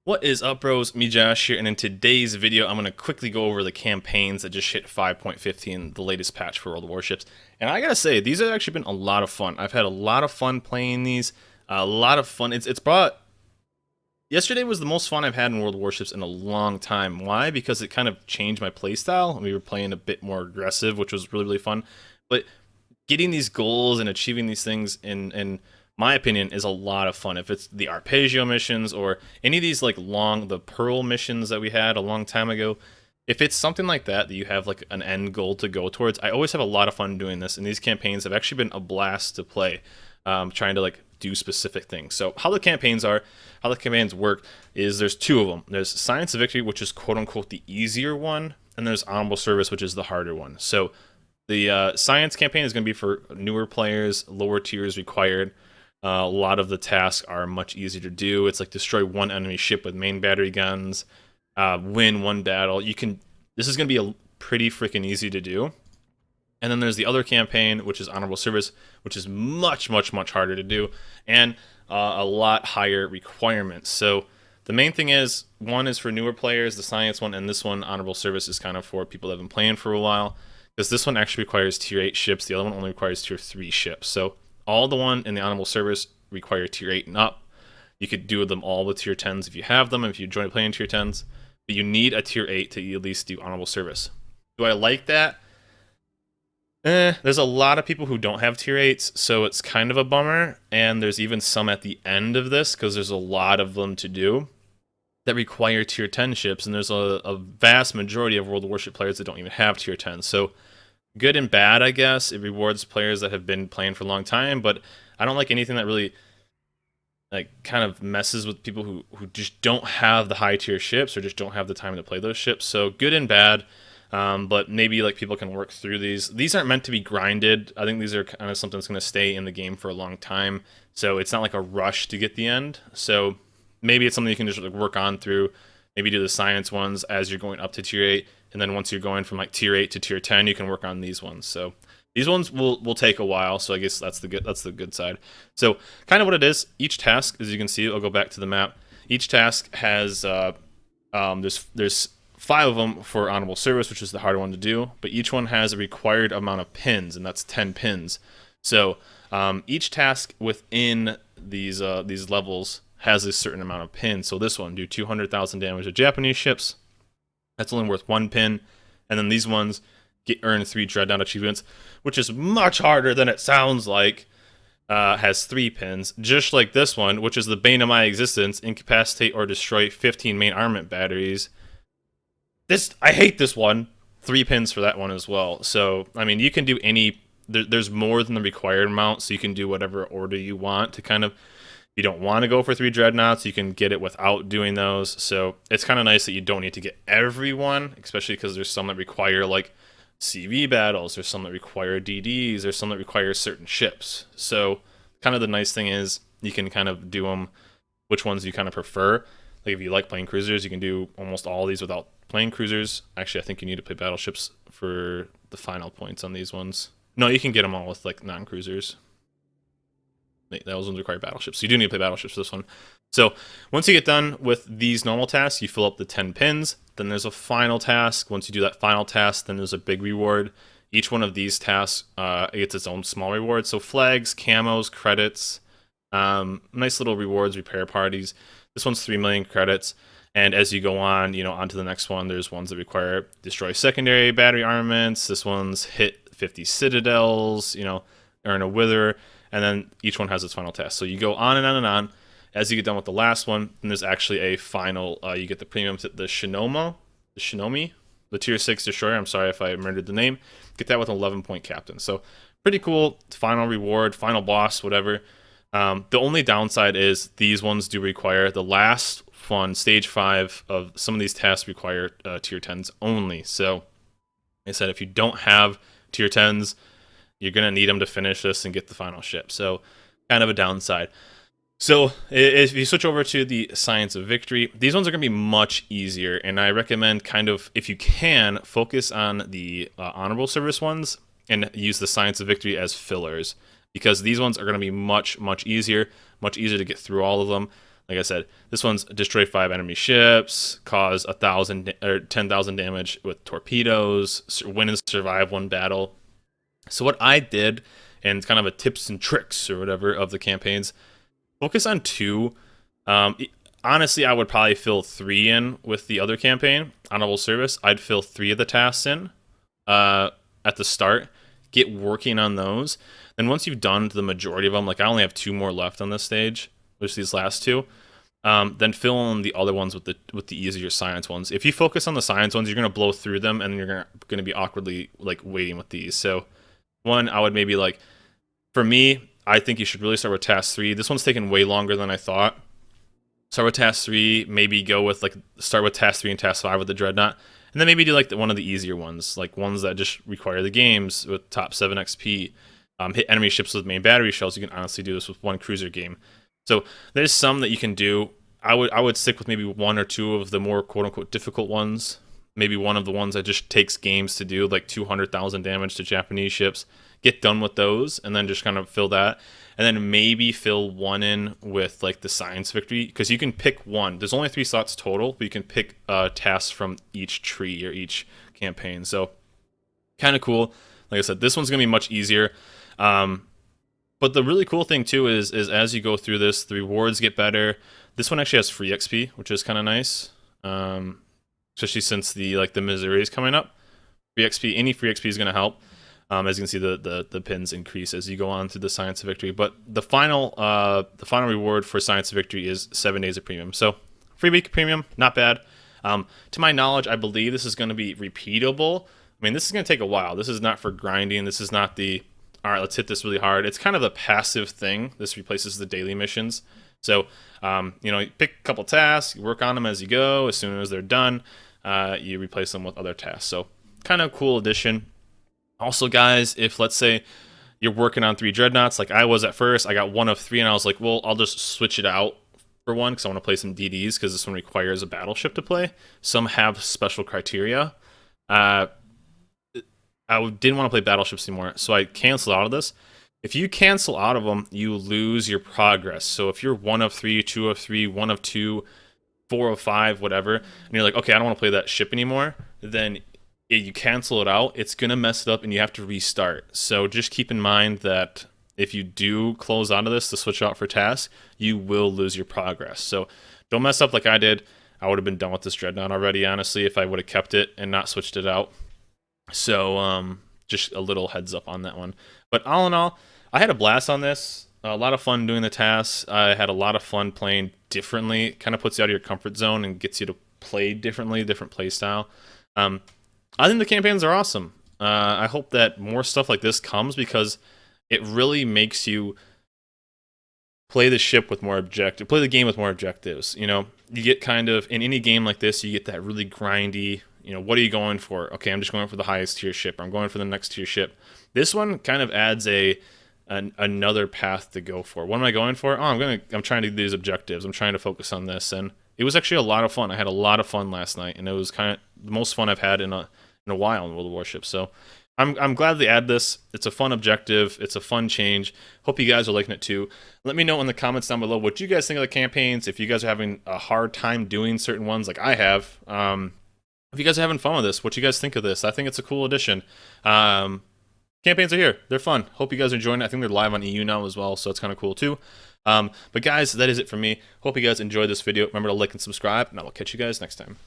What is up, bros? Me, Josh here, and in today's video, I'm going to quickly go over the campaigns that just hit 5.15, the latest patch for World of Warships. And I gotta say, these have actually been a lot of fun. I've had a lot of fun playing these. A lot of fun. It's brought. Yesterday was the most fun I've had in World of Warships in a long time. Why? Because it kind of changed my playstyle. We were playing a bit more aggressive, which was really, really fun. But getting these goals and achieving these things in my opinion is a lot of fun. If it's the arpeggio missions or any of these like the pearl missions that we had a long time ago, if it's something like that you have like an end goal to go towards, I always have a lot of fun doing this, and these campaigns have actually been a blast to play, trying to like do specific things. So how the campaigns work is there's two of them. There's Science of Victory, which is quote unquote the easier one, and there's Honorable Service, which is the harder one. So the science campaign is going to be for newer players, lower tiers required. A lot of the tasks are much easier to do. It's like destroy one enemy ship with main battery guns, win one battle. This is going to be a pretty freaking easy to do. And then there's the other campaign, which is Honorable Service, which is much, much, much harder to do, and a lot higher requirements. So the main thing is, one is for newer players, the science one, and this one, Honorable Service, is kind of for people that have been playing for a while. Because this one actually requires tier 8 ships, the other one only requires tier 3 ships. So all the one in the Honorable Service require tier 8 and up. You could do them all with tier 10s if you have them, if you enjoy playing tier 10s. But you need a tier 8 to at least do Honorable Service. Do I like that? There's a lot of people who don't have tier 8s, so it's kind of a bummer. And there's even some at the end of this, because there's a lot of them to do, that require tier 10 ships. And there's a vast majority of World of Warship players that don't even have tier 10. So good and bad, I guess. It rewards players that have been playing for a long time, but I don't like anything that really like kind of messes with people who just don't have the high tier ships or just don't have the time to play those ships. So good and bad. But maybe like people can work through these. These aren't meant to be grinded. I think these are kind of something that's going to stay in the game for a long time. So it's not like a rush to get the end. So maybe it's something you can just like work on through. Maybe do the science ones as you're going up to tier 8, and then once you're going from like tier 8 to tier 10, you can work on these ones. So these ones will take a while. So I guess that's the good side. So kind of what it is. Each task, as you can see, I'll go back to the map. Each task has there's 5 of them for Honorable Service, which is the harder one to do, but each one has a required amount of pins, and that's 10 pins. So each task within these levels has a certain amount of pins. So this one, do 200,000 damage to Japanese ships. That's only worth 1 pin. And then these ones earn 3 Dreadnought achievements, which is much harder than it sounds like. Has 3 pins, just like this one, which is the bane of my existence: incapacitate or destroy 15 main armament batteries. I hate this one. 3 pins for that one as well. So I mean, you can do there's more than the required amount, so you can do whatever order you want to kind of. If you don't want to go for 3 dreadnoughts, you can get it without doing those. So it's kind of nice that you don't need to get every one, especially because there's some that require like CV battles, there's some that require DDs, there's some that require certain ships. So kind of the nice thing is you can kind of do them which ones you kind of prefer. Like if you like playing cruisers, you can do almost all of these without playing cruisers. Actually, I think you need to play battleships for the final points on these ones. No, you can get them all with like non-cruisers. Those ones require battleships, so you do need to play battleships for this one. So once you get done with these normal tasks, you fill up the 10 pins. Then there's a final task. Once you do that final task, then there's a big reward. Each one of these tasks gets its own small reward. So flags, camos, credits, nice little rewards, repair parties. This one's 3 million credits. And as you go on, onto the next one, there's ones that require destroy secondary battery armaments. This one's hit 50 citadels, earn a wither. And then each one has its final test. So you go on and on and on. As you get done with the last one, then there's actually a final, you get the premium, the Shinomi, the tier 6 destroyer. I'm sorry if I murdered the name. Get that with an 11-point captain. So pretty cool. Final reward, final boss, whatever. The only downside is these ones do require the last one, stage 5 of some of these tasks require tier 10s only. So like I said, if you don't have tier 10s, you're going to need them to finish this and get the final ship. So kind of a downside. So if you switch over to the Science of Victory, these ones are going to be much easier. And I recommend kind of, if you can, focus on the Honorable Service ones and use the Science of Victory as fillers. Because these ones are going to be much, much easier to get through all of them. Like I said, this one's destroy 5 enemy ships, cause 1,000 or 10,000 damage with torpedoes, win and survive 1 battle. So what I did, and it's kind of a tips and tricks or whatever of the campaigns, focus on 2. Honestly, I would probably fill 3 in with the other campaign, Honorable Service. I'd fill 3 of the tasks in at the start, get working on those. Then once you've done the majority of them, like I only have 2 more left on this stage, which these last 2, then fill in the other ones with the easier science ones. If you focus on the science ones, you're going to blow through them, and you're going to be awkwardly like waiting with these. So one, I would maybe like, for me, I think you should really start with task 3. This one's taken way longer than I thought. Start with task 3, maybe go with like start with task 3 and task 5 with the Dreadnought, and then maybe do like one of the easier ones, like ones that just require the games with top 7 XP. Hit enemy ships with main battery shells. You can honestly do this with 1 cruiser game. So there's some that you can do. I would stick with maybe 1 or 2 of the more quote unquote difficult ones. Maybe one of the ones that just takes games to do, like 200,000 damage to Japanese ships. Get done with those, and then just kind of fill that. And then maybe fill 1 in with like the science victory, because you can pick 1. There's only 3 slots total, but you can pick tasks from each tree or each campaign. So kind of cool. Like I said, this one's gonna be much easier. But the really cool thing too is as you go through this, the rewards get better. This one actually has free XP, which is kind of nice. Especially since the Missouri is coming up. Free XP, any free XP is going to help. As you can see, the pins increase as you go on through the Science of Victory. But the final reward for Science of Victory is 7 days of premium. So free week premium, not bad. To my knowledge, I believe this is going to be repeatable. I mean, this is going to take a while. This is not for grinding. This is not the, all right, let's hit this really hard. It's kind of a passive thing. This replaces the daily missions. So, you pick a couple tasks, you work on them as you go. As soon as they're done, you replace them with other tasks. So kind of cool addition. Also, guys, if let's say you're working on 3 dreadnoughts, like I was at first, I got 1 of 3, and I was like, well, I'll just switch it out for 1 because I want to play some DDs because this one requires a battleship to play. Some have special criteria. I didn't want to play battleships anymore, so I canceled out of this. If you cancel out of them, you lose your progress. So if you're 1 of 3, 2 of 3, 1 of 2, 4 of 5, whatever, and you're like, okay, I don't want to play that ship anymore, then you cancel it out, it's going to mess it up and you have to restart. So just keep in mind that if you do close out of this to switch out for tasks, you will lose your progress. So don't mess up like I did. I would have been done with this Dreadnought already, honestly, if I would have kept it and not switched it out. So just a little heads up on that one. But all in all, I had a blast on this. A lot of fun doing the tasks. I had a lot of fun playing differently. It kind of puts you out of your comfort zone and gets you to play differently, different play style. I think the campaigns are awesome. I hope that more stuff like this comes because it really makes you play the ship with more play the game with more objectives. You get kind of, in any game like this, you get that really grindy, what are you going for? Okay, I'm just going for the highest tier ship, or I'm going for the next tier ship. This one kind of adds another path to go for. What am I going for? Oh, I'm trying to do these objectives. I'm trying to focus on this, and it was actually a lot of fun. I had a lot of fun last night, and it was kind of the most fun I've had in a while in World of Warships. So I'm glad they add this. It's a fun objective. It's a fun change. Hope you guys are liking it too. Let me know in the comments down below what you guys think of the campaigns. If you guys are having a hard time doing certain ones like I have, if you guys are having fun with this, what you guys think of this? I think it's a cool addition. Campaigns are here. They're fun. Hope you guys are enjoying it. I think they're live on EU now as well, so it's kind of cool too. But guys, that is it for me. Hope you guys enjoyed this video. Remember to like and subscribe, and I will catch you guys next time.